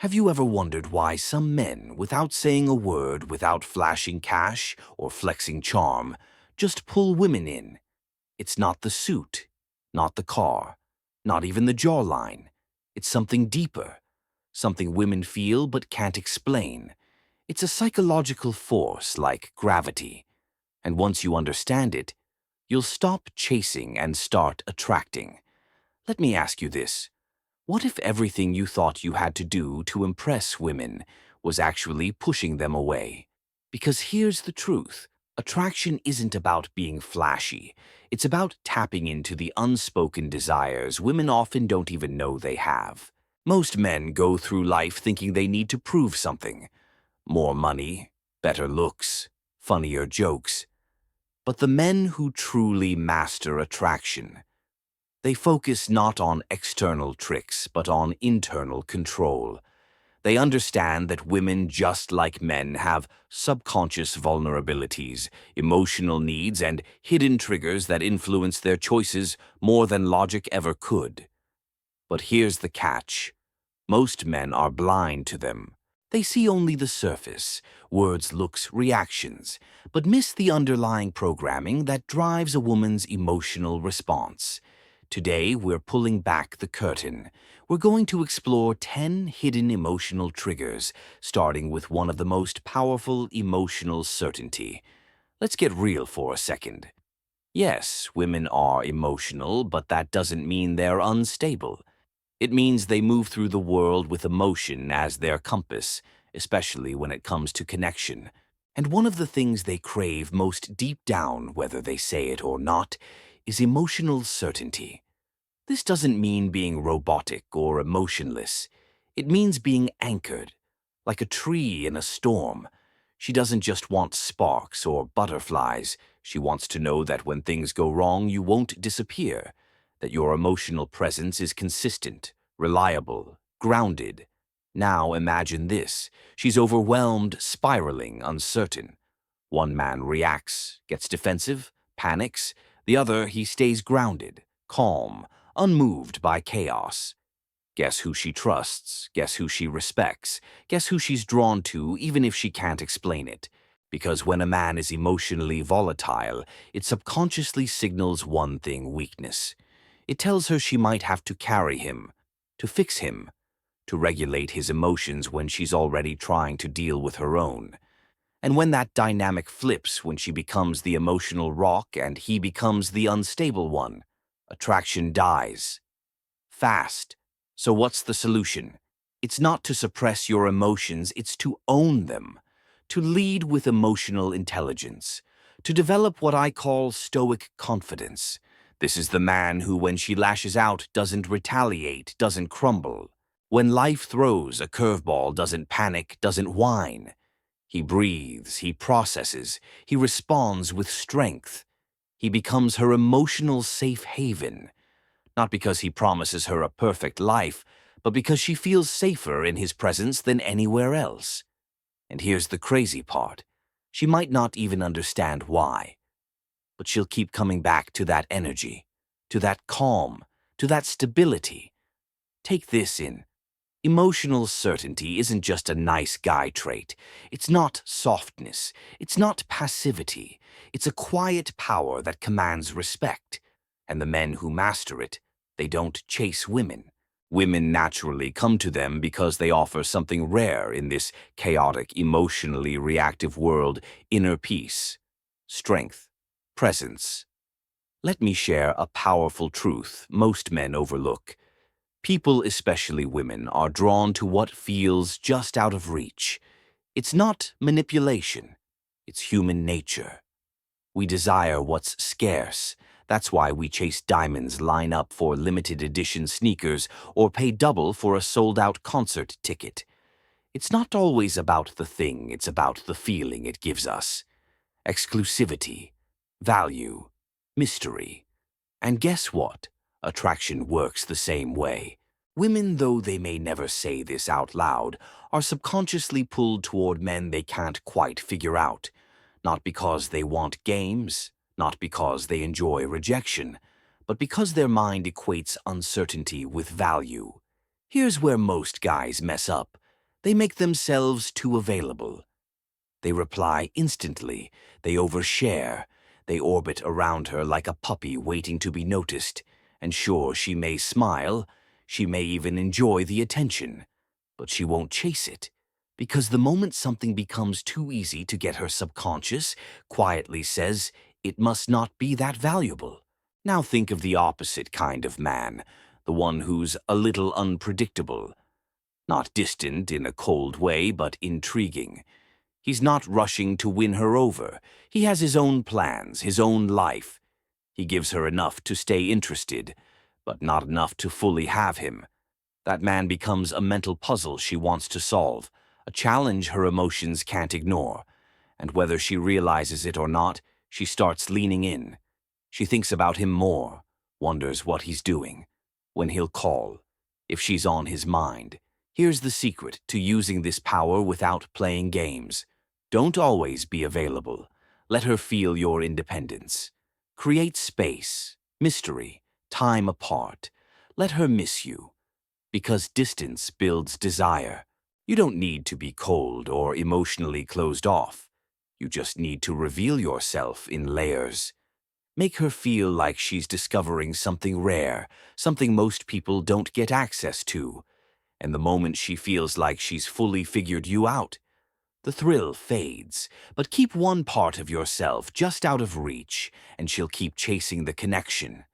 Have you ever wondered why some men, without saying a word, without flashing cash or flexing charm, just pull women in? It's not the suit, not the car, not even the jawline. It's something deeper, something women feel but can't explain. It's a psychological force like gravity, and once you understand it, you'll stop chasing and start attracting. Let me ask you this. What if everything you thought you had to do to impress women was actually pushing them away? Because here's the truth. Attraction isn't about being flashy. It's about tapping into the unspoken desires women often don't even know they have. Most men go through life thinking they need to prove something. More money, better looks, funnier jokes. But the men who truly master attraction, they focus not on external tricks, but on internal control. They understand that women, just like men, have subconscious vulnerabilities, emotional needs, and hidden triggers that influence their choices more than logic ever could. But here's the catch. Most men are blind to them. They see only the surface, words, looks, reactions, but miss the underlying programming that drives a woman's emotional response. Today, we're pulling back the curtain. We're going to explore 10 hidden emotional triggers, starting with one of the most powerful, emotional certainty. Let's get real for a second. Yes, women are emotional, but that doesn't mean they're unstable. It means they move through the world with emotion as their compass, especially when it comes to connection. And one of the things they crave most deep down, whether they say it or not, is emotional certainty. This doesn't mean being robotic or emotionless. It means being anchored, like a tree in a storm. She doesn't just want sparks or butterflies. She wants to know that when things go wrong, you won't disappear, that your emotional presence is consistent, reliable, grounded. Now imagine this. She's overwhelmed, spiraling, uncertain. One man reacts, gets defensive, panics. The other, he stays grounded, calm, unmoved by chaos. Guess who she trusts? Guess who she respects? Guess who she's drawn to, even if she can't explain it? Because when a man is emotionally volatile, it subconsciously signals one thing: weakness. It tells her she might have to carry him, to fix him, to regulate his emotions when she's already trying to deal with her own. And when that dynamic flips, when she becomes the emotional rock and he becomes the unstable one, attraction dies. Fast. So what's the solution? It's not to suppress your emotions, it's to own them, to lead with emotional intelligence, to develop what I call Stoic confidence. This is the man who, when she lashes out, doesn't retaliate, doesn't crumble. When life throws a curveball, doesn't panic, doesn't whine. He breathes, he processes, he responds with strength. He becomes her emotional safe haven, not because he promises her a perfect life, but because she feels safer in his presence than anywhere else. And here's the crazy part. She might not even understand why, but she'll keep coming back to that energy, to that calm, to that stability. Take this in. Emotional certainty isn't just a nice guy trait. It's not softness. It's not passivity. It's a quiet power that commands respect. And the men who master it, they don't chase women. Women naturally come to them because they offer something rare in this chaotic, emotionally reactive world: inner peace, strength, presence. Let me share a powerful truth most men overlook. People, especially women, are drawn to what feels just out of reach. It's not manipulation. It's human nature. We desire what's scarce. That's why we chase diamonds, line up for limited edition sneakers, or pay double for a sold-out concert ticket. It's not always about the thing, it's about the feeling it gives us. Exclusivity, value, mystery. And guess what? Attraction works the same way. Women, though they may never say this out loud, are subconsciously pulled toward men they can't quite figure out. Not because they want games, not because they enjoy rejection, but because their mind equates uncertainty with value. Here's where most guys mess up. They make themselves too available. They reply instantly. They overshare. They orbit around her like a puppy waiting to be noticed. And sure, she may smile. She may even enjoy the attention. But she won't chase it. Because the moment something becomes too easy to get, her subconscious quietly says, it must not be that valuable. Now think of the opposite kind of man, the one who's a little unpredictable. Not distant in a cold way, but intriguing. He's not rushing to win her over. He has his own plans, his own life. He gives her enough to stay interested, but not enough to fully have him. That man becomes a mental puzzle she wants to solve, a challenge her emotions can't ignore. And whether she realizes it or not, she starts leaning in. She thinks about him more, wonders what he's doing, when he'll call, if she's on his mind. Here's the secret to using this power without playing games. Don't always be available. Let her feel your independence. Create space, mystery, time apart. Let her miss you. Because distance builds desire. You don't need to be cold or emotionally closed off. You just need to reveal yourself in layers. Make her feel like she's discovering something rare, something most people don't get access to. And the moment she feels like she's fully figured you out, the thrill fades. But keep one part of yourself just out of reach, and she'll keep chasing the connection.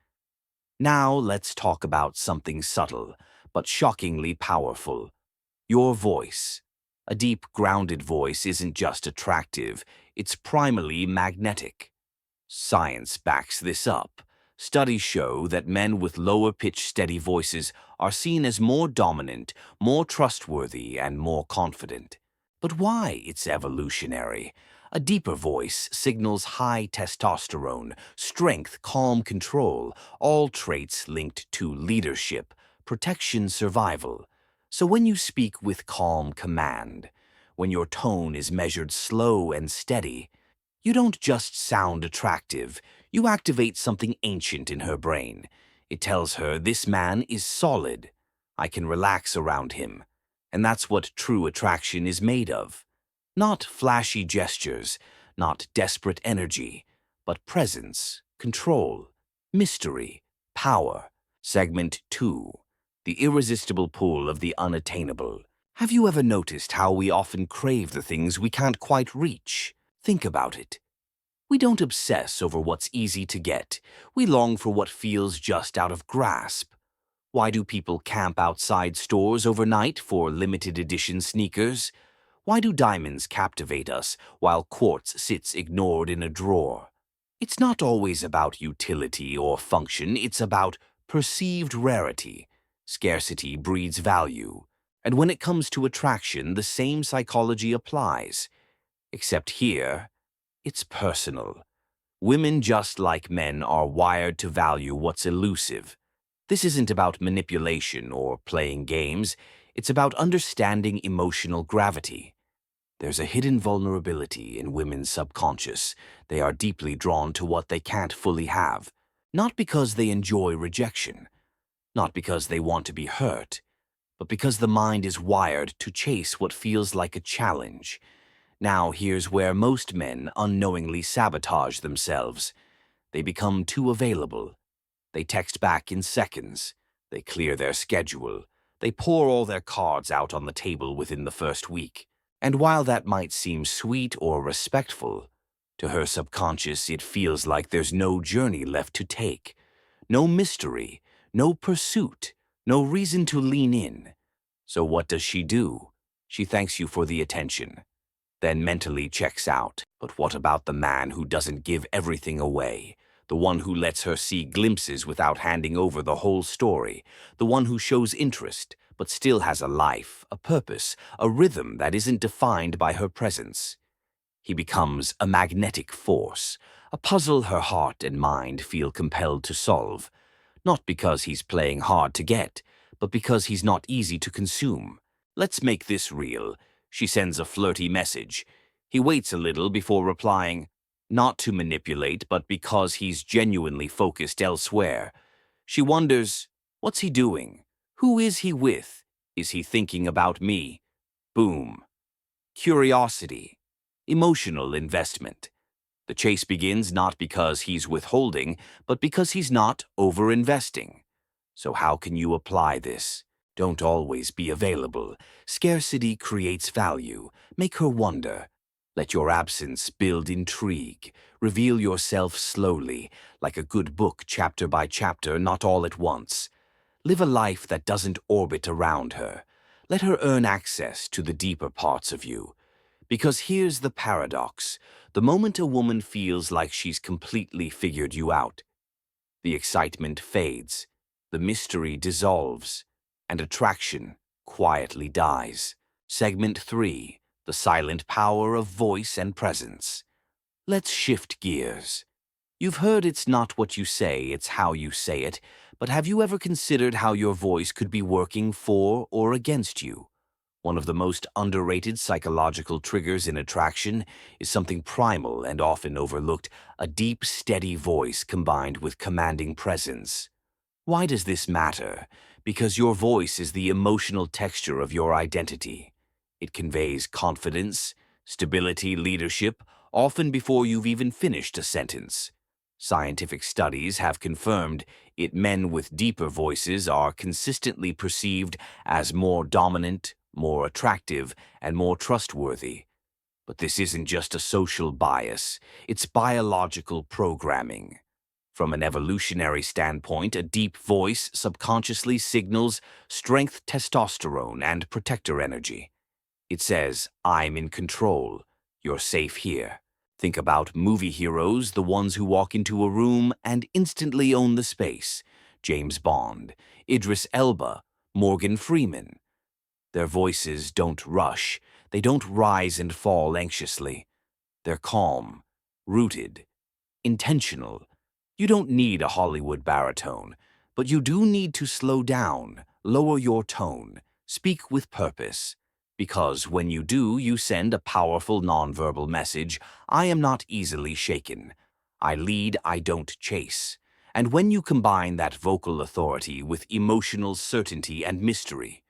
Now let's talk about something subtle, but shockingly powerful. Your voice. A deep, grounded voice isn't just attractive, it's primarily magnetic. Science backs this up. Studies show that men with lower-pitched, steady voices are seen as more dominant, more trustworthy, and more confident. But why? It's evolutionary. A deeper voice signals high testosterone, strength, calm control, all traits linked to leadership, protection, survival. So when you speak with calm command, when your tone is measured slow and steady, you don't just sound attractive, you activate something ancient in her brain. It tells her this man is solid. I can relax around him. And that's what true attraction is made of. Not flashy gestures, not desperate energy, but presence, control, mystery, power. Segment 2. The irresistible pull of the unattainable. Have you ever noticed how we often crave the things we can't quite reach? Think about it. We don't obsess over what's easy to get. We long for what feels just out of grasp. Why do people camp outside stores overnight for limited edition sneakers? Why do diamonds captivate us while quartz sits ignored in a drawer? It's not always about utility or function, it's about perceived rarity. Scarcity breeds value. And when it comes to attraction, the same psychology applies. Except here, it's personal. Women, just like men, are wired to value what's elusive. This isn't about manipulation or playing games. It's about understanding emotional gravity. There's a hidden vulnerability in women's subconscious. They are deeply drawn to what they can't fully have. Not because they enjoy rejection. Not because they want to be hurt. But because the mind is wired to chase what feels like a challenge. Now here's where most men unknowingly sabotage themselves. They become too available. They text back in seconds. They clear their schedule. They pour all their cards out on the table within the first week. And while that might seem sweet or respectful, to her subconscious it feels like there's no journey left to take. No mystery, no pursuit, no reason to lean in. So what does she do? She thanks you for the attention, then mentally checks out. But what about the man who doesn't give everything away? The one who lets her see glimpses without handing over the whole story. The one who shows interest, but still has a life, a purpose, a rhythm that isn't defined by her presence. He becomes a magnetic force, a puzzle her heart and mind feel compelled to solve. Not because he's playing hard to get, but because he's not easy to consume. Let's make this real. She sends a flirty message. He waits a little before replying, not to manipulate, but because he's genuinely focused elsewhere. She wonders, what's he doing? Who is he with? Is he thinking about me? Boom. Curiosity. Emotional investment. The chase begins not because he's withholding, but because he's not over-investing. So how can you apply this? Don't always be available. Scarcity creates value. Make her wonder. Let your absence build intrigue. Reveal yourself slowly, like a good book, chapter by chapter, not all at once. Live a life that doesn't orbit around her. Let her earn access to the deeper parts of you. Because here's the paradox. The moment a woman feels like she's completely figured you out, the excitement fades, the mystery dissolves, and attraction quietly dies. Segment 3. The silent power of voice and presence. Let's shift gears. You've heard it's not what you say, it's how you say it, but have you ever considered how your voice could be working for or against you? One of the most underrated psychological triggers in attraction is something primal and often overlooked, a deep, steady voice combined with commanding presence. Why does this matter? Because your voice is the emotional texture of your identity. It conveys confidence, stability, leadership, often before you've even finished a sentence. Scientific studies have confirmed men with deeper voices are consistently perceived as more dominant, more attractive, and more trustworthy. But this isn't just a social bias, it's biological programming. From an evolutionary standpoint, a deep voice subconsciously signals strength, testosterone, and protector energy. It says, I'm in control. You're safe here. Think about movie heroes, the ones who walk into a room and instantly own the space. James Bond, Idris Elba, Morgan Freeman. Their voices don't rush. They don't rise and fall anxiously. They're calm, rooted, intentional. You don't need a Hollywood baritone, but you do need to slow down, lower your tone, speak with purpose. Because when you do, you send a powerful nonverbal message. I am not easily shaken. I lead, I don't chase. And when you combine that vocal authority with emotional certainty and mystery,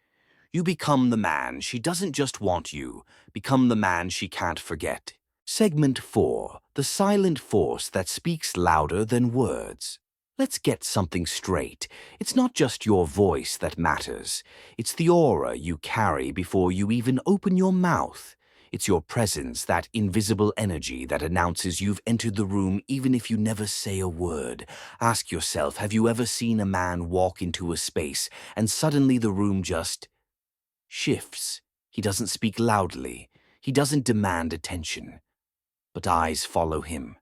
you become the man she doesn't just want you, become the man she can't forget. Segment 4. The silent force that speaks louder than words. Let's get something straight. It's not just your voice that matters. It's the aura you carry before you even open your mouth. It's your presence, that invisible energy that announces you've entered the room even if you never say a word. Ask yourself, have you ever seen a man walk into a space and suddenly the room just shifts? He doesn't speak loudly. He doesn't demand attention. But eyes follow him.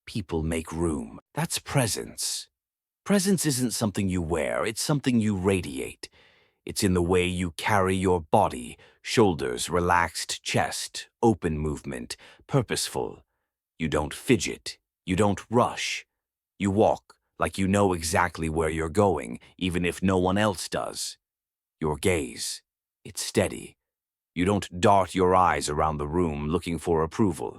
People make room. That's presence. Presence isn't something you wear, it's something you radiate. It's in the way you carry your body, shoulders, relaxed chest, open movement, purposeful. You don't fidget. You don't rush. You walk like you know exactly where you're going, even if no one else does. Your gaze, it's steady. You don't dart your eyes around the room looking for approval.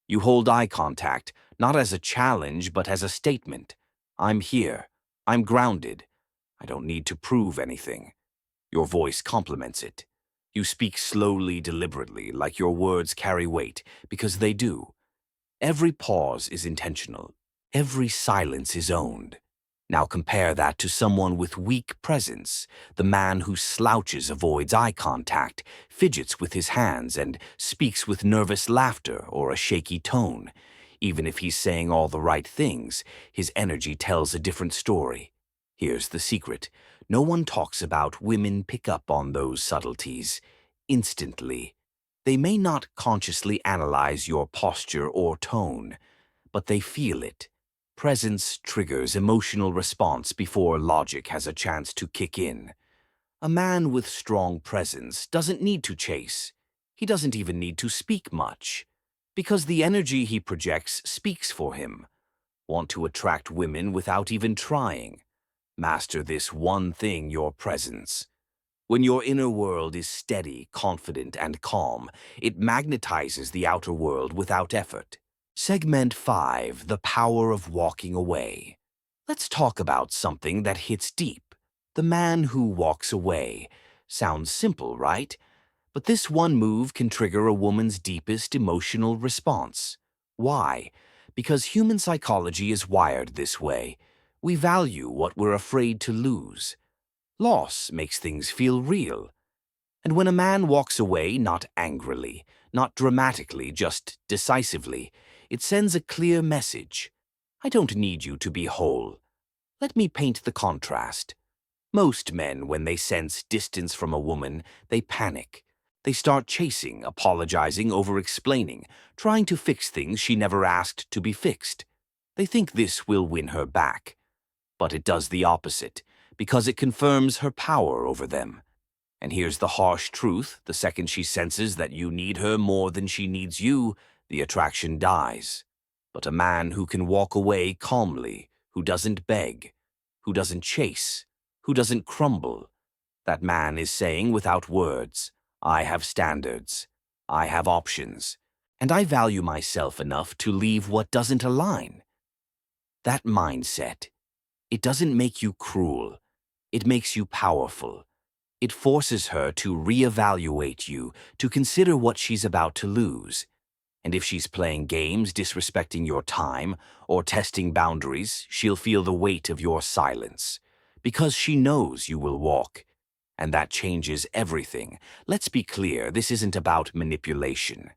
You hold eye contact, not as a challenge, but as a statement. I'm here. I'm grounded. I don't need to prove anything. Your voice complements it. You speak slowly, deliberately, like your words carry weight, because they do. Every pause is intentional. Every silence is owned. Now compare that to someone with weak presence, the man who slouches, avoids eye contact, fidgets with his hands, and speaks with nervous laughter or a shaky tone. Even if he's saying all the right things, his energy tells a different story. Here's the secret. No one talks about women pick up on those subtleties instantly. They may not consciously analyze your posture or tone, but they feel it. Presence triggers emotional response before logic has a chance to kick in. A man with strong presence doesn't need to chase. He doesn't even need to speak much, because the energy he projects speaks for him. Want to attract women without even trying? Master this one thing: your presence. When your inner world is steady, confident, and calm, it magnetizes the outer world without effort. Segment 5. The power of walking away. Let's talk about something that hits deep. The man who walks away. Sounds simple, right? But this one move can trigger a woman's deepest emotional response. Why? Because human psychology is wired this way. We value what we're afraid to lose. Loss makes things feel real. And when a man walks away, not angrily, not dramatically, just decisively, it sends a clear message. I don't need you to be whole. Let me paint the contrast. Most men, when they sense distance from a woman, they panic. They start chasing, apologizing, over-explaining, trying to fix things she never asked to be fixed. They think this will win her back. But it does the opposite, because it confirms her power over them. And here's the harsh truth: the second she senses that you need her more than she needs you, the attraction dies. But a man who can walk away calmly, who doesn't beg, who doesn't chase, who doesn't crumble, that man is saying without words, I have standards, I have options, and I value myself enough to leave what doesn't align. That mindset, it doesn't make you cruel, it makes you powerful. It forces her to reevaluate you, to consider what she's about to lose. And if she's playing games, disrespecting your time, or testing boundaries, she'll feel the weight of your silence. Because she knows you will walk. And that changes everything. Let's be clear, this isn't about manipulation.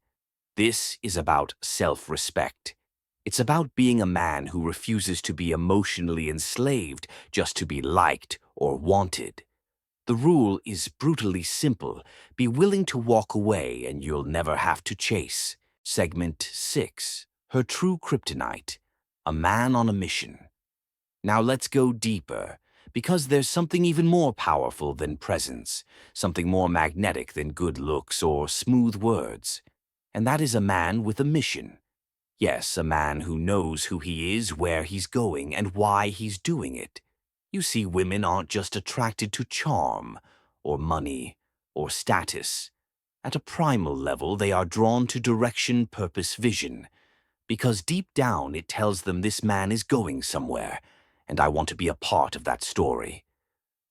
This is about self-respect. It's about being a man who refuses to be emotionally enslaved just to be liked or wanted. The rule is brutally simple. Be willing to walk away and you'll never have to chase. Segment 6. Her true kryptonite. A man on a mission. Now let's go deeper, because there's something even more powerful than presence, something more magnetic than good looks or smooth words. And that is a man with a mission. Yes, a man who knows who he is, where he's going, and why he's doing it. You see, women aren't just attracted to charm, or money, or status. At a primal level, they are drawn to direction, purpose, vision. Because deep down, it tells them this man is going somewhere, and I want to be a part of that story.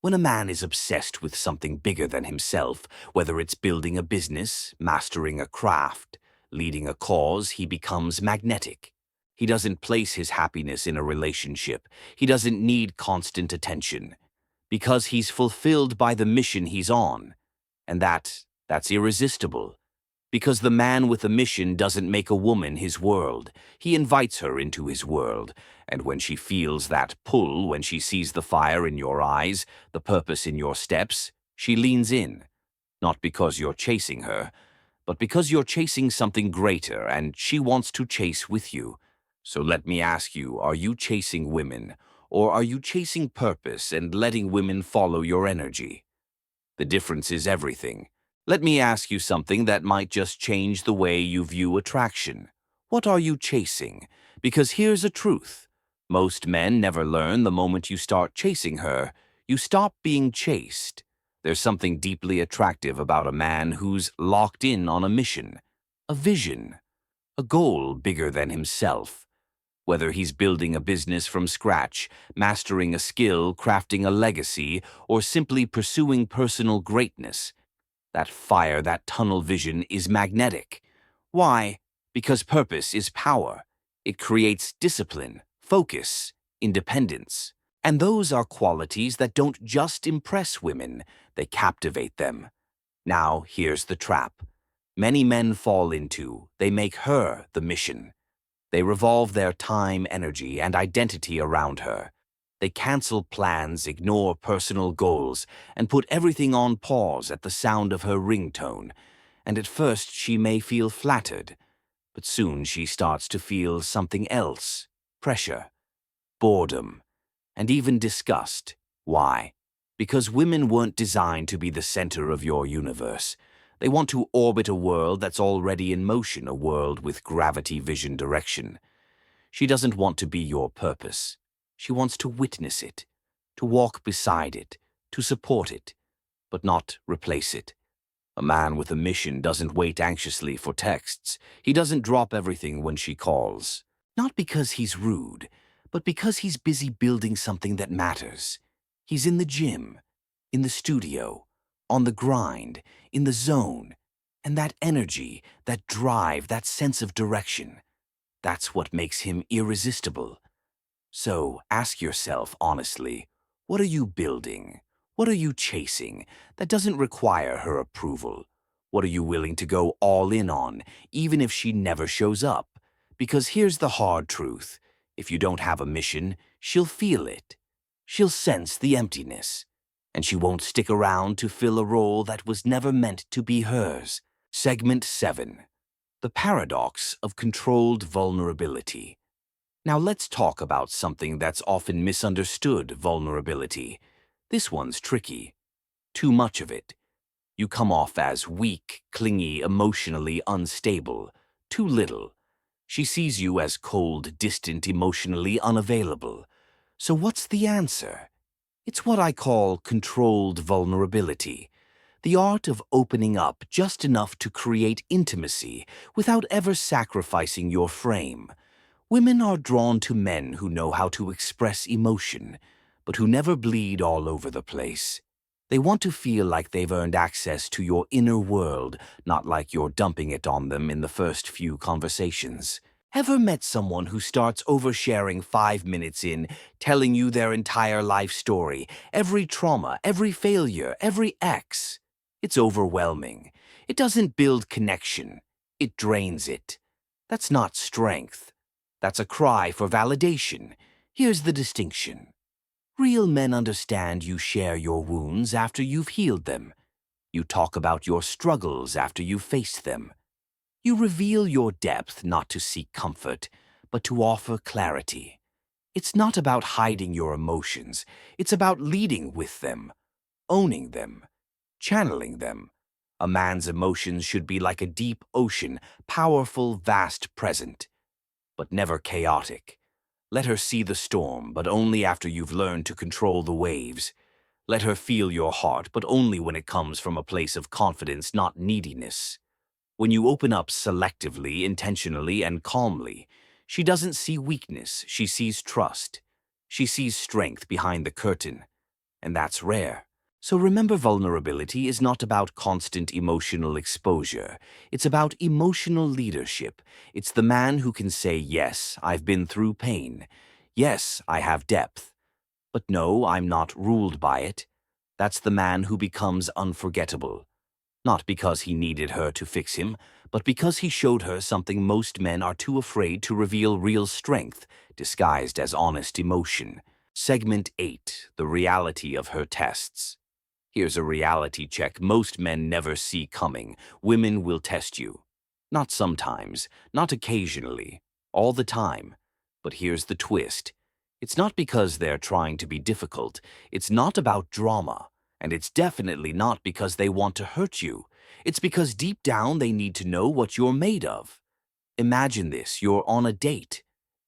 When a man is obsessed with something bigger than himself, whether it's building a business, mastering a craft, leading a cause, he becomes magnetic. He doesn't place his happiness in a relationship. He doesn't need constant attention. Because he's fulfilled by the mission he's on. And that's irresistible. Because the man with a mission doesn't make a woman his world. He invites her into his world. And when she feels that pull, when she sees the fire in your eyes, the purpose in your steps, she leans in. Not because you're chasing her, but because you're chasing something greater and she wants to chase with you. So let me ask you, are you chasing women, or are you chasing purpose and letting women follow your energy? The difference is everything. Let me ask you something that might just change the way you view attraction. What are you chasing? Because here's a truth. Most men never learn the moment you start chasing her, you stop being chased. There's something deeply attractive about a man who's locked in on a mission, a vision, a goal bigger than himself. Whether he's building a business from scratch, mastering a skill, crafting a legacy, or simply pursuing personal greatness, that fire, that tunnel vision is magnetic. Why? Because purpose is power. It creates discipline, focus, independence. And those are qualities that don't just impress women, they captivate them. Now, here's the trap. Many men fall into, they make her the mission. They revolve their time, energy, and identity around her. They cancel plans, ignore personal goals, and put everything on pause at the sound of her ringtone. And at first she may feel flattered, but soon she starts to feel something else: pressure, boredom, and even disgust. Why? Because women weren't designed to be the center of your universe. They want to orbit a world that's already in motion, a world with gravity, vision, direction. She doesn't want to be your purpose. She wants to witness it, to walk beside it, to support it, but not replace it. A man with a mission doesn't wait anxiously for texts. He doesn't drop everything when she calls. Not because he's rude, but because he's busy building something that matters. He's in the gym, in the studio, on the grind, in the zone, And that energy, that drive, that sense of direction, that's what makes him irresistible. So ask yourself honestly, what are you building? What are you chasing that doesn't require her approval? What are you willing to go all in on, even if she never shows up? Because here's the hard truth. If you don't have a mission, she'll feel it. She'll sense the emptiness. And she won't stick around to fill a role that was never meant to be hers. Segment 7. The Paradox of Controlled Vulnerability. Now let's talk about something that's often misunderstood: vulnerability. This one's tricky. Too much of it. You come off as weak, clingy, emotionally unstable. Too little. She sees you as cold, distant, emotionally unavailable. So what's the answer? It's what I call controlled vulnerability. The art of opening up just enough to create intimacy without ever sacrificing your frame. Women are drawn to men who know how to express emotion, but who never bleed all over the place. They want to feel like they've earned access to your inner world, not like you're dumping it on them in the first few conversations. Ever met someone who starts oversharing 5 minutes in, telling you their entire life story, every trauma, every failure, every ex? It's overwhelming. It doesn't build connection. It drains it. That's not strength. That's a cry for validation. Here's the distinction. Real men understand you share your wounds after you've healed them. You talk about your struggles after you've faced them. You reveal your depth not to seek comfort, but to offer clarity. It's not about hiding your emotions. It's about leading with them, owning them, channeling them. A man's emotions should be like a deep ocean, powerful, vast, present, but never chaotic. Let her see the storm, but only after you've learned to control the waves. Let her feel your heart, but only when it comes from a place of confidence, not neediness. When you open up selectively, intentionally, and calmly, she doesn't see weakness, she sees trust. She sees strength behind the curtain, and that's rare. So remember, vulnerability is not about constant emotional exposure. It's about emotional leadership. It's the man who can say, yes, I've been through pain. Yes, I have depth. But no, I'm not ruled by it. That's the man who becomes unforgettable. Not because he needed her to fix him, but because he showed her something most men are too afraid to reveal: real strength, disguised as honest emotion. Segment 8. The Reality of Her Tests. Here's a reality check most men never see coming. Women will test you. Not sometimes, not occasionally, all the time. But here's the twist. It's not because they're trying to be difficult. It's not about drama. And it's definitely not because they want to hurt you. It's because deep down they need to know what you're made of. Imagine this: you're on a date.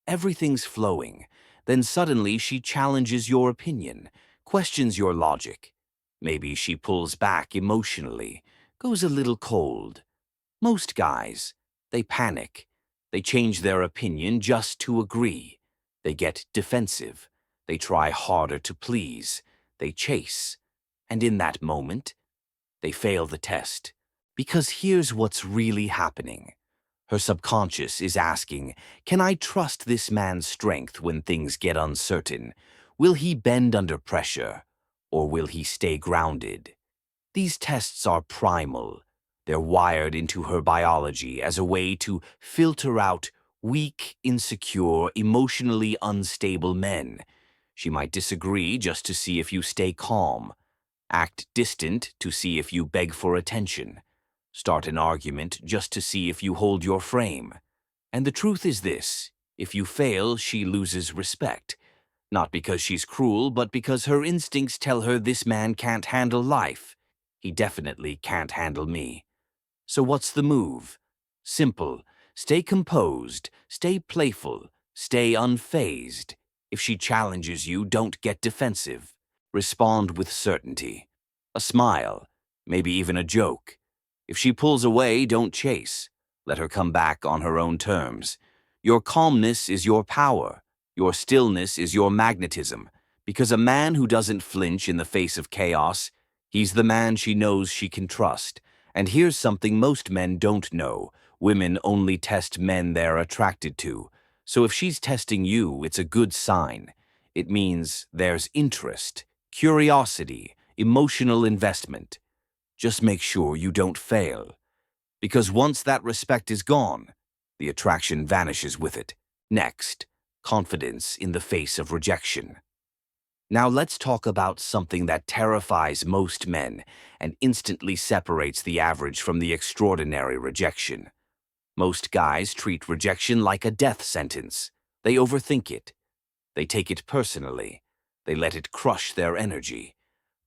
Everything's flowing. Then suddenly she challenges your opinion, questions your logic. Maybe she pulls back emotionally, goes a little cold. Most guys, they panic. They change their opinion just to agree. They get defensive. They try harder to please. They chase. And in that moment, they fail the test. Because here's what's really happening. Her subconscious is asking, can I trust this man's strength when things get uncertain? Will he bend under pressure, or will he stay grounded? These tests are primal. They're wired into her biology as a way to filter out weak, insecure, emotionally unstable men. She might disagree just to see if you stay calm, act distant to see if you beg for attention, start an argument just to see if you hold your frame. And the truth is this: if you fail, she loses respect. Not because she's cruel, but because her instincts tell her this man can't handle life. He definitely can't handle me. So what's the move? Simple. Stay composed, stay playful, stay unfazed. If she challenges you, don't get defensive. Respond with certainty. A smile, maybe even a joke. If she pulls away, don't chase. Let her come back on her own terms. Your calmness is your power. Your stillness is your magnetism. Because a man who doesn't flinch in the face of chaos, he's the man she knows she can trust. And here's something most men don't know. Women only test men they're attracted to. So if she's testing you, it's a good sign. It means there's interest, curiosity, emotional investment. Just make sure you don't fail. Because once that respect is gone, the attraction vanishes with it. Next, confidence in the face of rejection. Now let's talk about something that terrifies most men and instantly separates the average from the extraordinary: rejection. Most guys treat rejection like a death sentence. They overthink it. They take it personally. They let it crush their energy.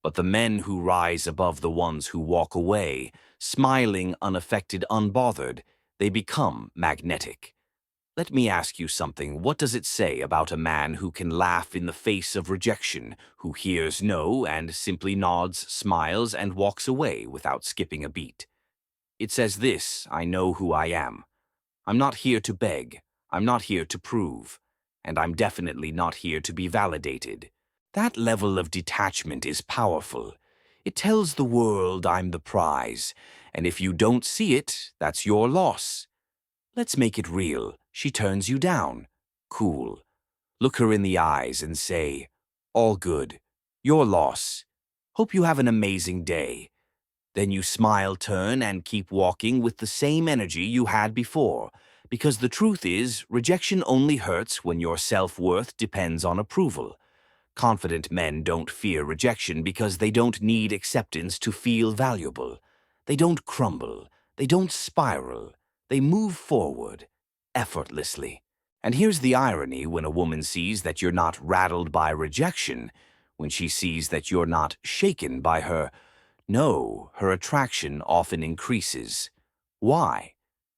But the men who rise above the ones who walk away, smiling, unaffected, unbothered, they become magnetic. Let me ask you something. What does it say about a man who can laugh in the face of rejection, who hears no and simply nods, smiles, and walks away without skipping a beat? It says this: I know who I am. I'm not here to beg. I'm not here to prove. And I'm definitely not here to be validated. That level of detachment is powerful. It tells the world I'm the prize, and if you don't see it, that's your loss. Let's make it real. She turns you down. Cool. Look her in the eyes and say, all good. Your loss. Hope you have an amazing day. Then you smile, turn, and keep walking with the same energy you had before. Because the truth is, rejection only hurts when your self-worth depends on approval. Confident men don't fear rejection because they don't need acceptance to feel valuable. They don't crumble. They don't spiral. They move forward, effortlessly. And here's the irony: when a woman sees that you're not rattled by rejection, when she sees that you're not shaken by her no, her attraction often increases. Why?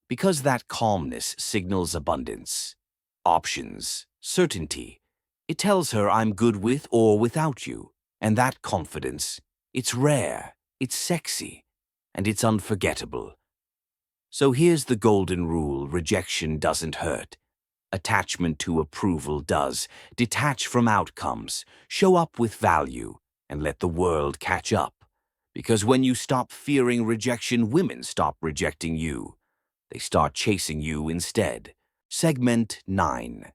Because that calmness signals abundance, options, certainty. It tells her I'm good with or without you. And that confidence, it's rare, it's sexy, and it's unforgettable. So here's the golden rule: rejection doesn't hurt. Attachment to approval does. Detach from outcomes, show up with value, and let the world catch up. Because when you stop fearing rejection, women stop rejecting you. They start chasing you instead. Segment 9.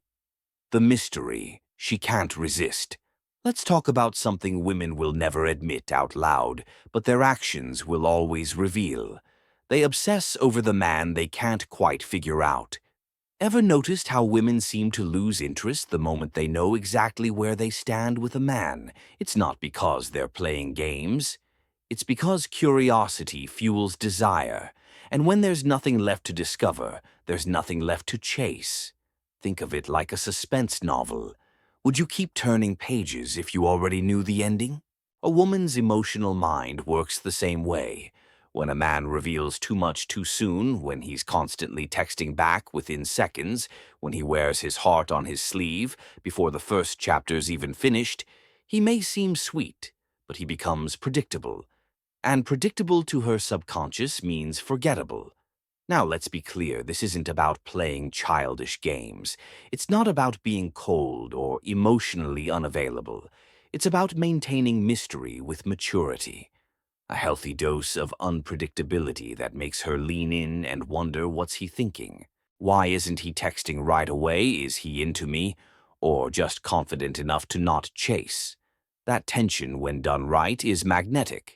The mystery she can't resist. Let's talk about something women will never admit out loud, but their actions will always reveal. They obsess over the man they can't quite figure out. Ever noticed how women seem to lose interest the moment they know exactly where they stand with a man? It's not because they're playing games. It's because curiosity fuels desire, and when there's nothing left to discover, there's nothing left to chase. Think of it like a suspense novel. Would you keep turning pages if you already knew the ending? A woman's emotional mind works the same way. When a man reveals too much too soon, when he's constantly texting back within seconds, when he wears his heart on his sleeve before the first chapter's even finished, he may seem sweet, but he becomes predictable. And predictable to her subconscious means forgettable. Now let's be clear, this isn't about playing childish games. It's not about being cold or emotionally unavailable. It's about maintaining mystery with maturity. A healthy dose of unpredictability that makes her lean in and wonder, what's he thinking? Why isn't he texting right away? Is he into me? Or just confident enough to not chase? That tension, when done right, is magnetic.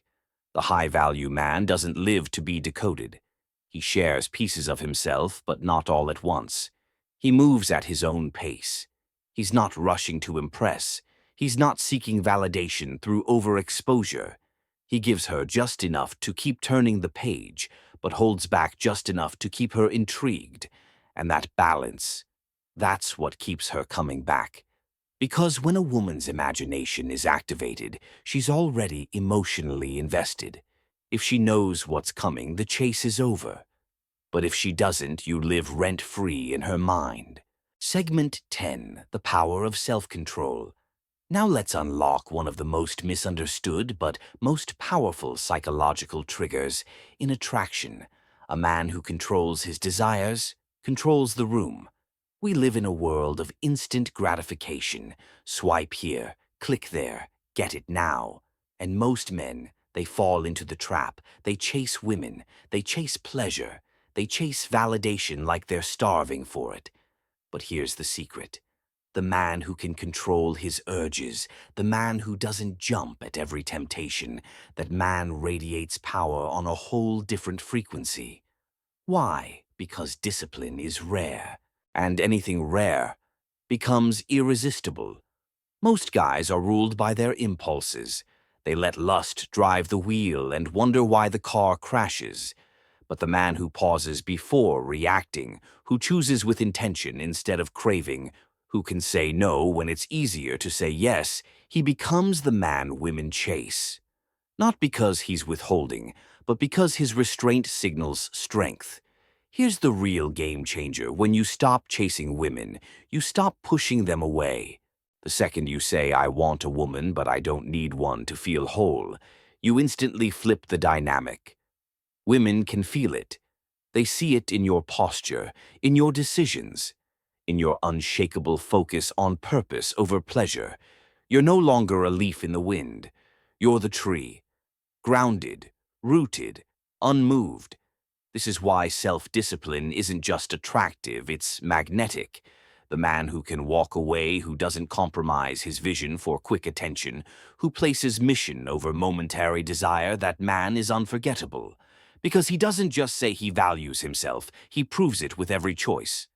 The high-value man doesn't live to be decoded. He shares pieces of himself, but not all at once. He moves at his own pace. He's not rushing to impress. He's not seeking validation through overexposure. He gives her just enough to keep turning the page, but holds back just enough to keep her intrigued. And that balance, that's what keeps her coming back. Because when a woman's imagination is activated, she's already emotionally invested. If she knows what's coming, the chase is over. But if she doesn't, you live rent-free in her mind. Segment 10. The power of self-control. Now let's unlock one of the most misunderstood but most powerful psychological triggers in attraction. A man who controls his desires controls the room. We live in a world of instant gratification. Swipe here, click there, get it now. And most men, They fall into the trap. They chase women. They chase pleasure. They chase validation like they're starving for it. But here's the secret. The man who can control his urges, the man who doesn't jump at every temptation, that man radiates power on a whole different frequency. Why? Because discipline is rare, and anything rare becomes irresistible. Most guys are ruled by their impulses. They let lust drive the wheel and wonder why the car crashes. But the man who pauses before reacting, who chooses with intention instead of craving, who can say no when it's easier to say yes, he becomes the man women chase. Not because he's withholding, but because his restraint signals strength. Here's the real game changer. When you stop chasing women, you stop pushing them away. The second you say, I want a woman, but I don't need one to feel whole, you instantly flip the dynamic. Women can feel it. They see it in your posture, in your decisions, in your unshakable focus on purpose over pleasure. You're no longer a leaf in the wind. You're the tree, grounded, rooted, unmoved. This is why self-discipline isn't just attractive, it's magnetic. The man who can walk away, who doesn't compromise his vision for quick attention, who places mission over momentary desire, that man is unforgettable. Because he doesn't just say he values himself, he proves it with every choice.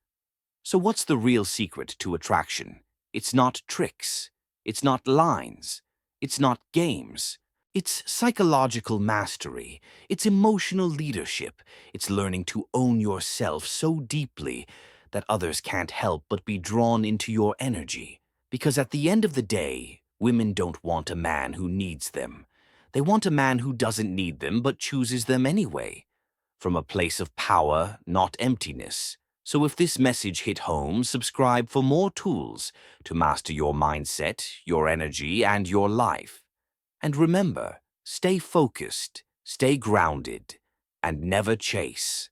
So what's the real secret to attraction? It's not tricks. It's not lines. It's not games. It's psychological mastery. It's emotional leadership. It's learning to own yourself so deeply that others can't help but be drawn into your energy. Because at the end of the day, women don't want a man who needs them. They want a man who doesn't need them but chooses them anyway. From a place of power, not emptiness. So if this message hit home, subscribe for more tools to master your mindset, your energy, and your life. And remember, stay focused, stay grounded, and never chase.